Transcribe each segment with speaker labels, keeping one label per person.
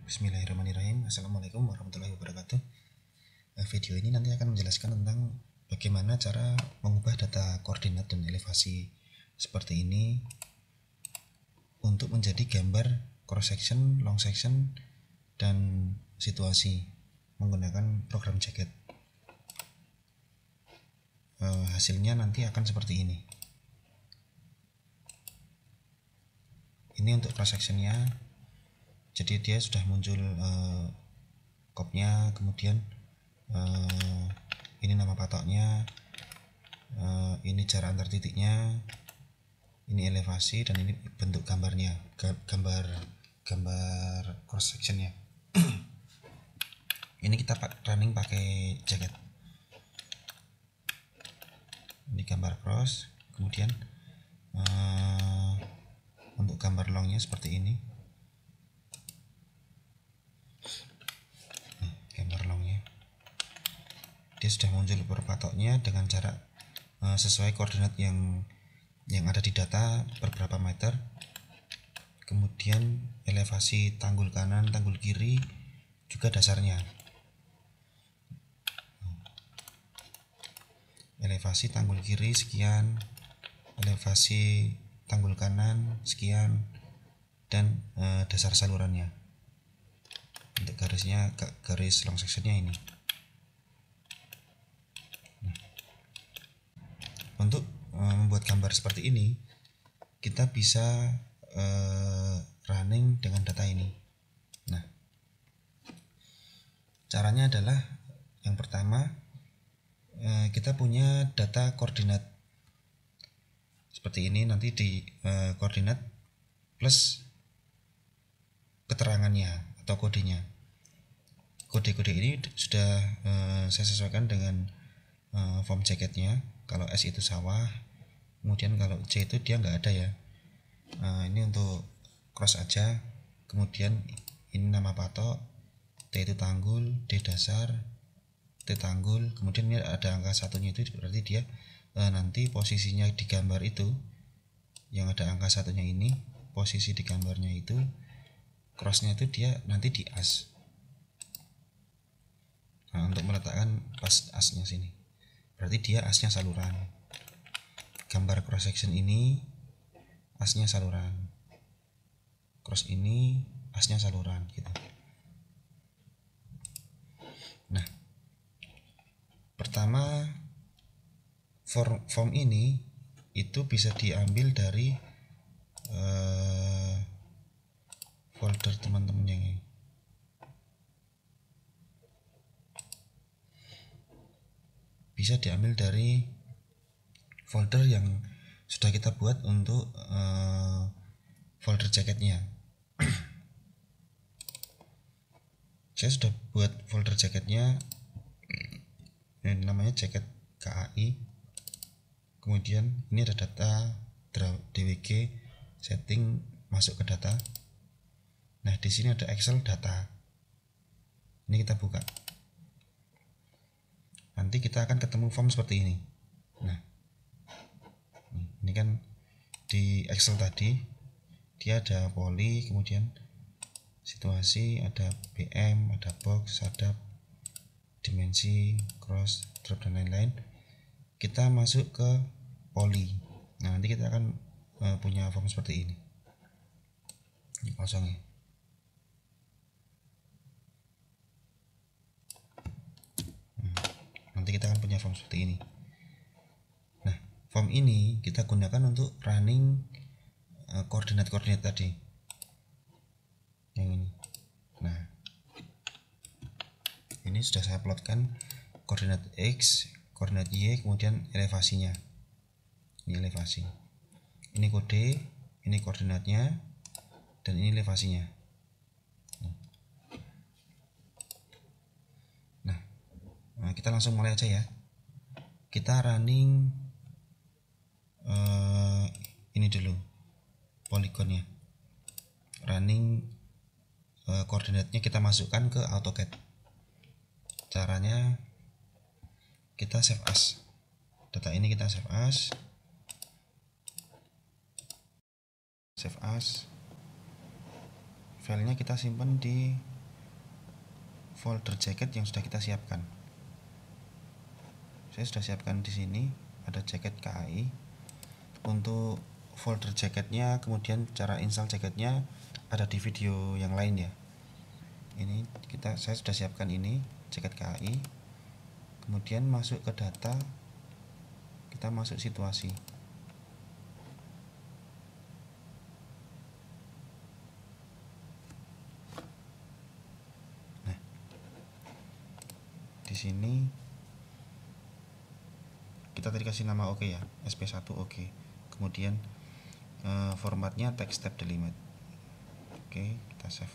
Speaker 1: Bismillahirrahmanirrahim. Assalamualaikum warahmatullahi wabarakatuh. Video ini nanti akan menjelaskan tentang bagaimana cara mengubah data koordinat dan elevasi seperti ini untuk menjadi gambar cross section, long section, dan situasi menggunakan program Jacket. Hasilnya nanti akan seperti ini. Ini untuk cross sectionnya. Jadi dia sudah muncul kopnya, kemudian ini nama patoknya, ini jarak antar titiknya, ini elevasi, dan ini bentuk gambarnya, gambar cross sectionnya. Ini kita running pakai Jacket. Ini gambar cross, kemudian untuk gambar longnya seperti ini. Gambar longnya dia sudah muncul per patoknya dengan jarak sesuai koordinat yang ada di data beberapa meter. Kemudian elevasi tanggul kanan, tanggul kiri, juga dasarnya. Elevasi tanggul kiri sekian, elevasi tanggul kanan sekian, dan dasar salurannya. Untuk garisnya, garis long sectionnya ini. Untuk membuat gambar seperti ini, kita bisa running dengan data ini. Nah, caranya adalah yang pertama, kita punya data koordinat seperti ini, nanti di koordinat plus keterangannya atau kodenya. Kode-kode ini sudah saya sesuaikan dengan form Jacketnya. Kalau S itu sawah, kemudian kalau C itu dia nggak ada ya. Ini untuk cross aja. Kemudian ini nama patok, T itu tanggul, D dasar, T tanggul. Kemudian ini ada angka satunya, itu berarti dia nanti posisinya di gambar itu, yang ada angka satunya ini, posisi di gambarnya itu, crossnya itu dia nanti di as. Nah, untuk meletakkan pas asnya sini, berarti dia asnya saluran. Gambar cross section ini asnya saluran, cross ini asnya saluran gitu. Nah, pertama form ini itu bisa diambil dari folder teman-teman yang ini. Bisa diambil dari folder yang sudah kita buat untuk folder Jacketnya. Saya sudah buat folder Jacketnya, ini namanya Jacket KAI. Kemudian ini ada data DWG, setting, masuk ke data. Nah, di sini ada Excel data. Ini kita buka. Nanti kita akan ketemu form seperti ini. Nah, ini kan di Excel tadi dia ada poli, kemudian situasi, ada BM, ada box, ada dimensi, cross, drop, dan lain-lain. Kita masuk ke poli. Nah, nanti kita akan punya form seperti ini. Ini kosong ya. Nanti kita akan punya form seperti ini. Nah, form ini kita gunakan untuk running koordinat-koordinat tadi, yang ini. Nah, ini sudah saya plotkan koordinat X, koordinat Y, kemudian elevasinya. Ini elevasi, ini kode, ini koordinatnya, dan ini elevasinya. Nah, kita langsung mulai aja ya. Kita running ini dulu, poligonnya. Running koordinatnya kita masukkan ke AutoCAD. Caranya kita save as. Data ini kita save as. Filenya kita simpan di folder jacket yang sudah kita siapkan. Saya sudah siapkan di sini ada jacket KAI. Untuk folder jacketnya, kemudian cara install jacketnya ada di video yang lain ya. Ini saya sudah siapkan ini jacket KAI. Kemudian masuk ke data, kita masuk situasi. Nah, di sini kita tadi kasih nama oke ya, SP1 oke. Kemudian formatnya text tab delimit. Oke, kita save.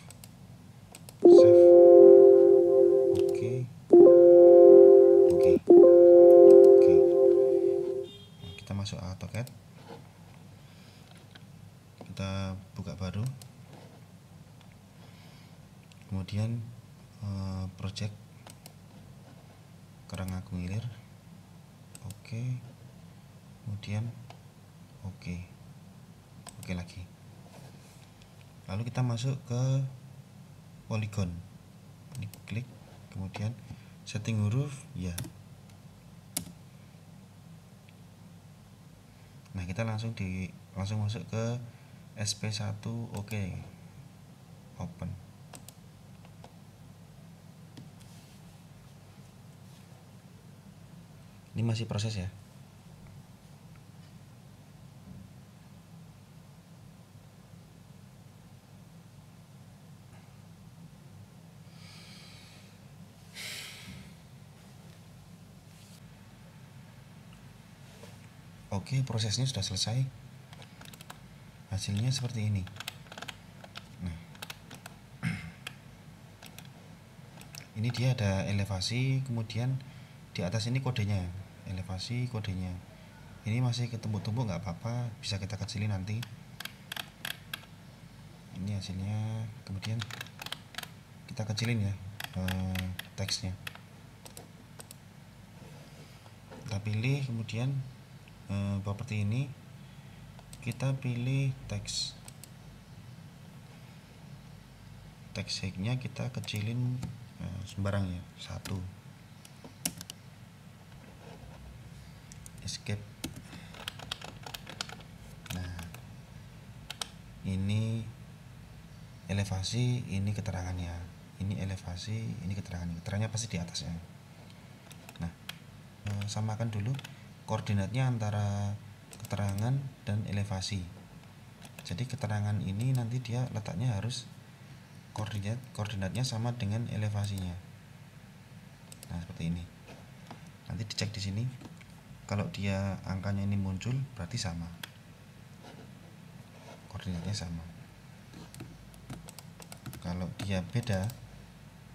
Speaker 1: Oke. Nah, kita masuk AutoCAD. Kita buka baru. Kemudian project Karangagung Ilir. Oke. Kemudian oke lagi. Lalu kita masuk ke polygon. Ini klik, kemudian setting huruf ya. Nah, kita langsung masuk ke SP1 oke. Open. Ini masih proses ya. Oke, prosesnya sudah selesai. Hasilnya seperti ini. Nah, ini dia ada elevasi, kemudian di atas ini kodenya, elevasi kodenya. Ini masih ketumbuk-tumbuk nggak apa-apa, bisa kita kecilin nanti. Ini hasilnya, kemudian kita kecilin ya teksnya. Kita pilih, kemudian properti ini kita pilih teks height-nya kita kecilin sembarang ya, 1. Escape. Nah, ini elevasi, ini keterangannya. Ini elevasi, ini keterangannya pasti di atasnya. Nah, samakan dulu koordinatnya antara keterangan dan elevasi. Jadi keterangan ini nanti dia letaknya harus koordinatnya sama dengan elevasinya. Nah, seperti ini. Nanti dicek di sini. Kalau dia angkanya ini muncul, berarti sama. Koordinatnya sama. Kalau dia beda,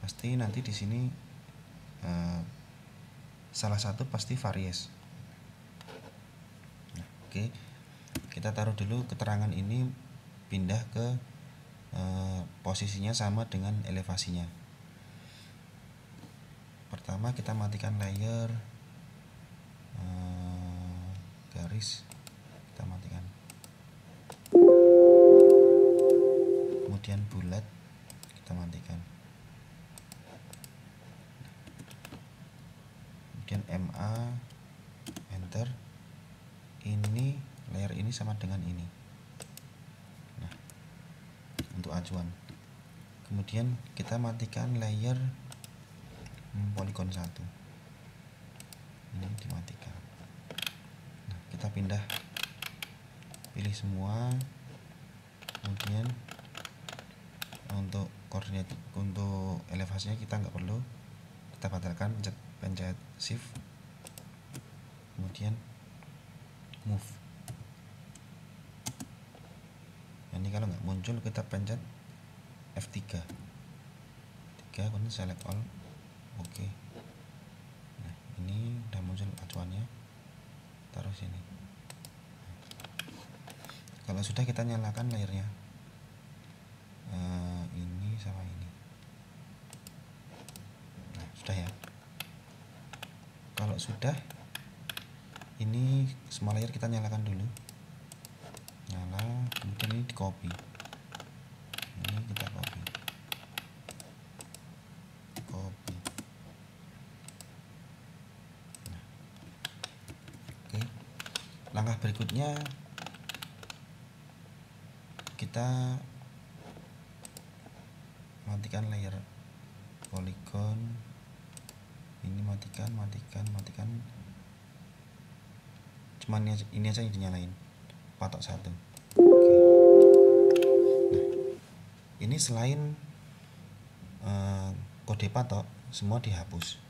Speaker 1: pasti nanti di sini salah satu pasti varies. Nah, oke. Kita taruh dulu keterangan ini, pindah ke posisinya sama dengan elevasinya. Pertama kita matikan layer garis, kita matikan. Kemudian bulat kita matikan. Kemudian MA, enter. Ini layer ini sama dengan ini. Nah, untuk acuan. Kemudian kita matikan layer polygon 1. Ini dimatikan. Nah, kita pindah, pilih semua. Kemudian untuk koordinat, untuk elevasinya kita nggak perlu, kita batalkan, pencet shift, kemudian move. Ini kalau nggak muncul kita pencet F3, kemudian select all. Oke. Nah, ini udah muncul acuannya, taruh sini. Kalau sudah, kita nyalakan layernya, ini sama ini. Nah, sudah ya. Kalau sudah, ini semua layer kita nyalakan dulu, nyala. Kemudian ini di copy, ini kita copy langkah berikutnya kita matikan layer polygon ini, matikan, cuman ini aja yang dinyalain, patok 1. Oke. Nah, ini selain kode patok semua dihapus.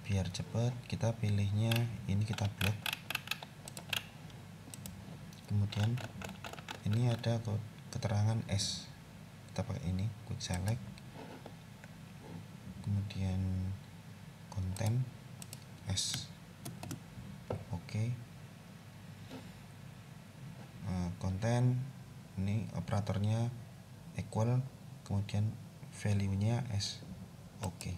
Speaker 1: Biar cepet kita pilihnya ini, kita blok, kemudian ini ada keterangan S, kita pakai ini, quick select, kemudian konten S. Oke. Konten ini operatornya equal, kemudian value nya S. Oke.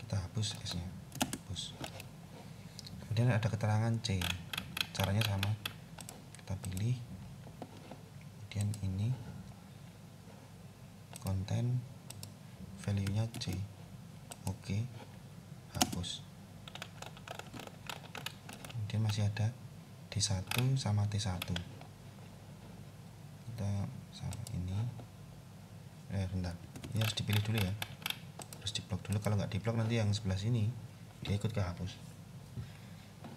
Speaker 1: Kita hapus S nya, hapus. Kemudian ada keterangan C, caranya sama, kita pilih, kemudian ini konten value nya C. Oke, hapus. Kemudian masih ada D1 sama T1, kita sama ini, bentar, ini harus dipilih dulu ya, harus diblok dulu. Kalau nggak diblok nanti yang sebelah sini dia ikut kehapus.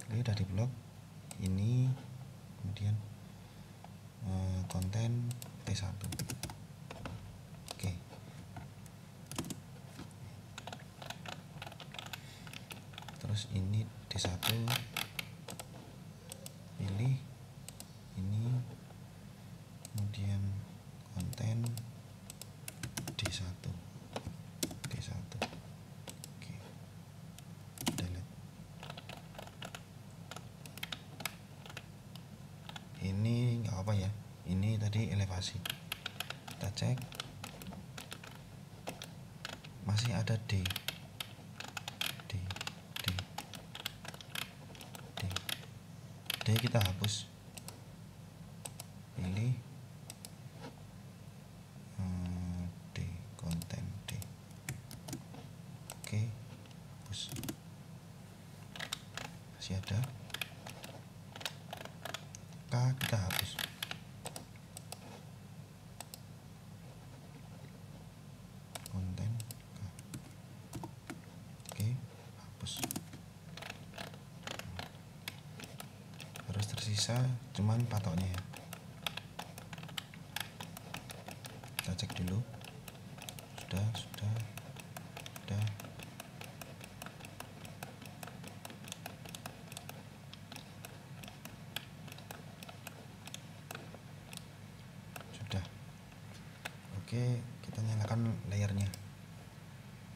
Speaker 1: Oke, udah diblok ini, kemudian konten T1. Oke, terus ini D1, pilih ini, kemudian konten D1. Oke, delete. Ini nggak apa ya, ini tadi elevasi, kita cek masih ada D, kita hapus, pilih D, konten D. Oke, hapus. Masih ada K, kita hapus. Konten K. Oke, hapus. Terus tersisa cuman patoknya ya. Kita cek dulu. Sudah. Sudah. Oke, kita nyalakan layernya.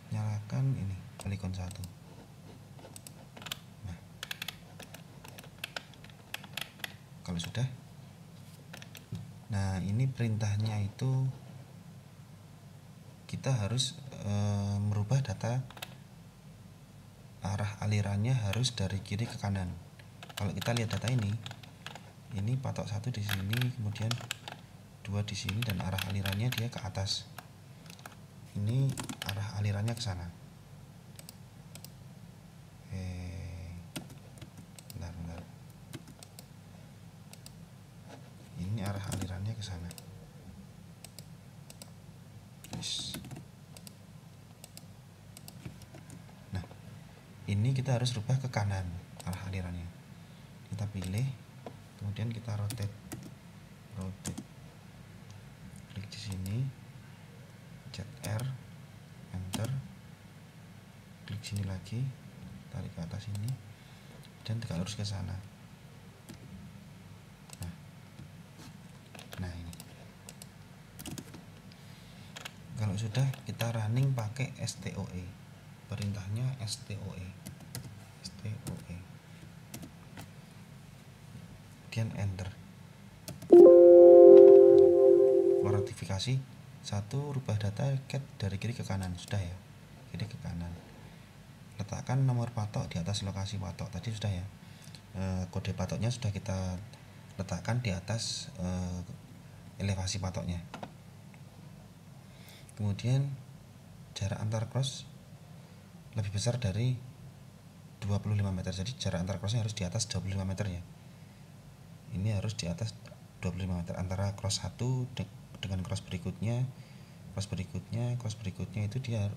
Speaker 1: Nyalakan ini polygon 1. Kalau sudah, nah ini perintahnya itu kita harus merubah data, arah alirannya harus dari kiri ke kanan. Kalau kita lihat data ini patok 1 di sini, kemudian 2 di sini, dan arah alirannya dia ke atas. Ini arah alirannya ke sana. Bentar. Ini arah alirannya ke sana. Nah, ini kita harus rubah ke kanan arah alirannya. Kita pilih, kemudian kita rotate. Klik di sini, ZR, enter. Klik sini lagi, tarik ke atas ini, dan tegak lurus ke sana. Nah ini. Kalau sudah, kita running pakai STOE. Perintahnya STOE. Kemudian enter. Keluar notifikasi 1, rubah data cat dari kiri ke kanan. Sudah ya, kiri ke kanan. Letakkan nomor patok di atas lokasi patok. Tadi sudah ya, kode patoknya sudah kita letakkan di atas elevasi patoknya. Kemudian jarak antar cross lebih besar dari 25 meter, jadi jarak antar crossnya harus di atas 25 meter ya. Ini harus di atas 25 meter antara cross 1 dengan cross berikutnya itu dia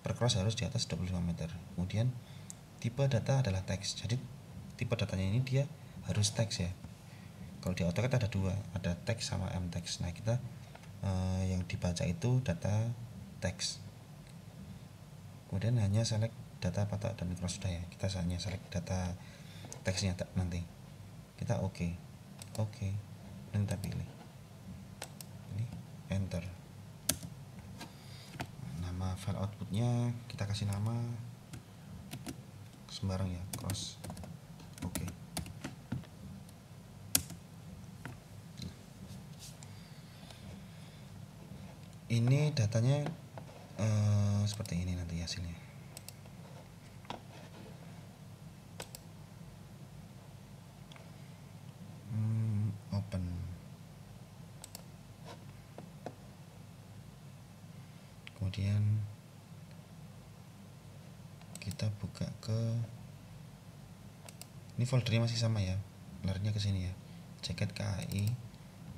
Speaker 1: per cross harus di atas 25 meter. Kemudian tipe data adalah teks, jadi tipe datanya ini dia harus teks ya. Kalau di AutoCAD ada dua, ada teks sama mText. Nah kita yang dibaca itu data teks. Kemudian hanya select data patok dan cross sudah ya, kita hanya select data teksnya nanti kita oke, dan kita pilih ini enter. Nama file outputnya kita kasih nama sembarang ya, cross. Oke. Ini datanya seperti ini nanti hasilnya. Open. Kemudian kita buka ke ini, foldernya masih sama ya, larinya ke sini ya, jacket KAI,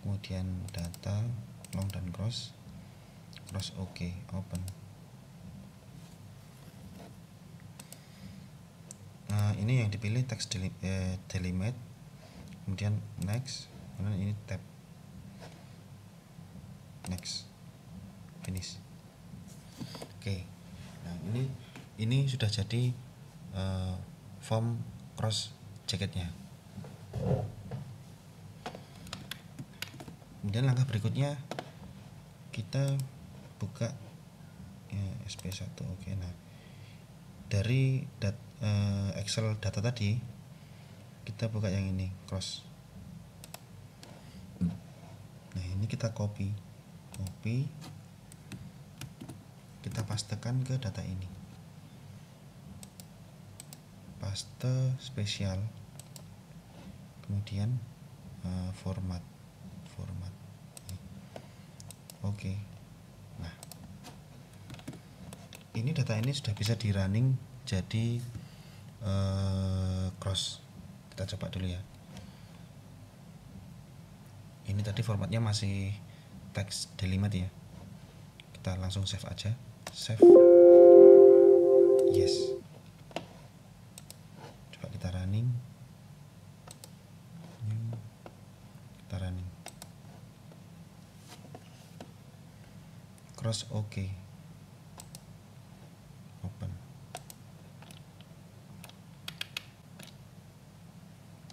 Speaker 1: kemudian data long dan cross oke, open. Nah ini yang dipilih text delimate, kemudian next, kemudian ini tab next, finish. Oke. Nah ini sudah jadi form cross jacketnya. Kemudian langkah berikutnya kita buka ya, SP1. Oke. Nah dari Excel data tadi kita buka yang ini, cross. Nah ini kita copy, kita pastekan ke data ini, paste spesial, kemudian format. Oke. Nah ini data ini sudah bisa di running jadi cross. Kita coba dulu ya. Ini tadi formatnya masih text delimate ya, kita langsung save aja, save, yes. Coba kita running, cross oke, open.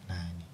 Speaker 1: Nah ini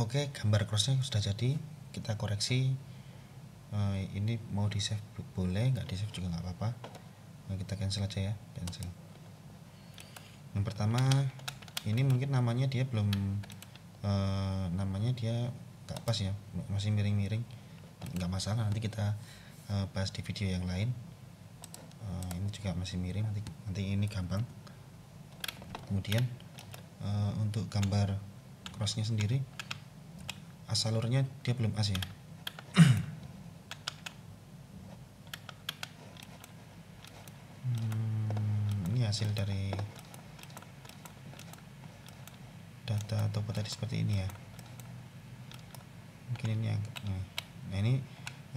Speaker 1: oke, gambar crossnya sudah jadi. Kita koreksi, ini mau di save boleh, nggak di save juga nggak apa-apa. Nah, kita cancel aja ya, cancel. Yang pertama ini mungkin namanya dia belum namanya dia nggak pas ya, masih miring-miring, nggak masalah, nanti kita bahas di video yang lain. Ini juga masih miring, nanti ini gampang. Kemudian untuk gambar crossnya sendiri salurnya dia belum as ya. Ini hasil dari data topo tadi seperti ini ya, mungkin ini nah ini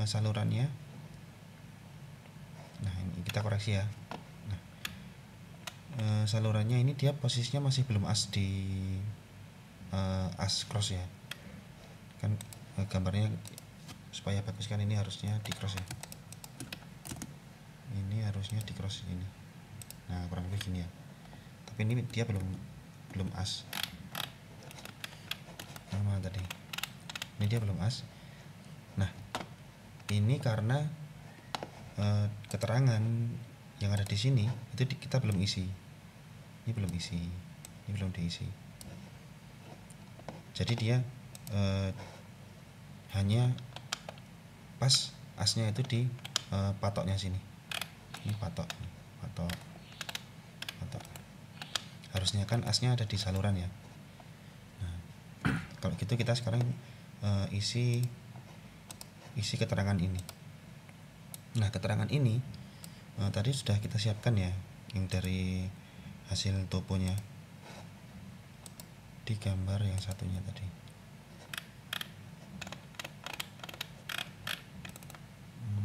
Speaker 1: salurannya. Nah ini kita koreksi ya. Nah salurannya ini dia posisinya masih belum as di as cross ya kan, gambarnya supaya bagus kan ini harusnya di cross ya, ini harusnya di cross ini. Nah kurang lebih gini ya, tapi ini dia belum as. Mana tadi, ini dia belum as. Nah ini karena keterangan yang ada di sini itu kita belum isi, ini belum diisi, jadi dia hanya pas asnya itu di patoknya sini. Ini patok harusnya kan asnya ada di saluran ya. Nah kalau gitu kita sekarang isi keterangan ini. Nah keterangan ini tadi sudah kita siapkan ya, yang dari hasil toponya di gambar yang satunya tadi.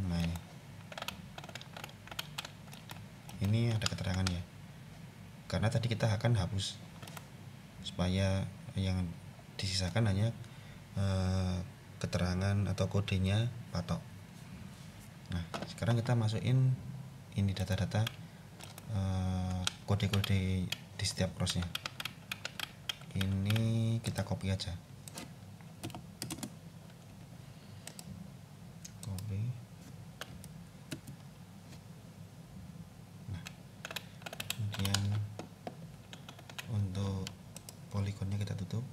Speaker 1: Nah ini ada keterangan ya, karena tadi kita akan hapus supaya yang disisakan hanya keterangan atau kodenya patok. Nah sekarang kita masukin ini data-data kode-kode di setiap crossnya. Ini kita copy aja, copy. Nah kemudian untuk poligonnya kita tutup.